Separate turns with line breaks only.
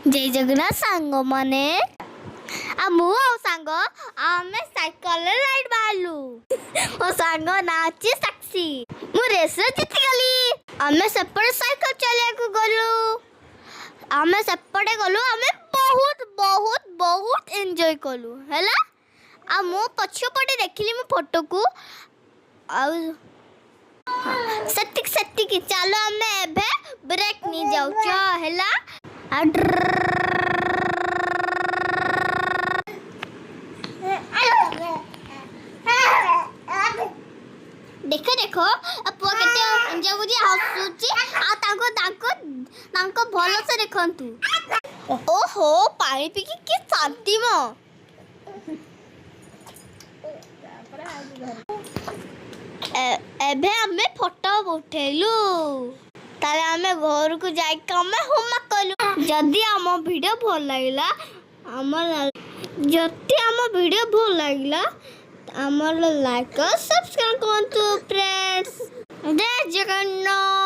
जय जगन्नाथ सांग माने मु सांग आमे साइकल राइड बाहरलु ओ सांग नाची साक्षी मु रेस जीती गली आमे सेपटे साइकल चलिया को गलु आमे सेपटे गलु आमे बहुत बहुत बहुत एंजॉय कलु हैला आ मु पछपटे देखली मु फोटो को आ सत्तिक सत्तिक चलो आमे एबे ब्रेक नी जाउ छ हैला आ देखो देखो पुआ केते एंजॉय बुझी हसुची आ ताको ताको ताको भलो से देखंतु ओहो पानी पी के शांति मो एबे हमें फोटो उठेलु ताले हमें घर को जाई के हमें होमवर्क कलु जदी हम वीडियो भल लागिला हमर जति हम वीडियो भल लागिला हमर लाइक और सब्सक्राइब करंतु फ्रेंड्स जय जगन्नाथ।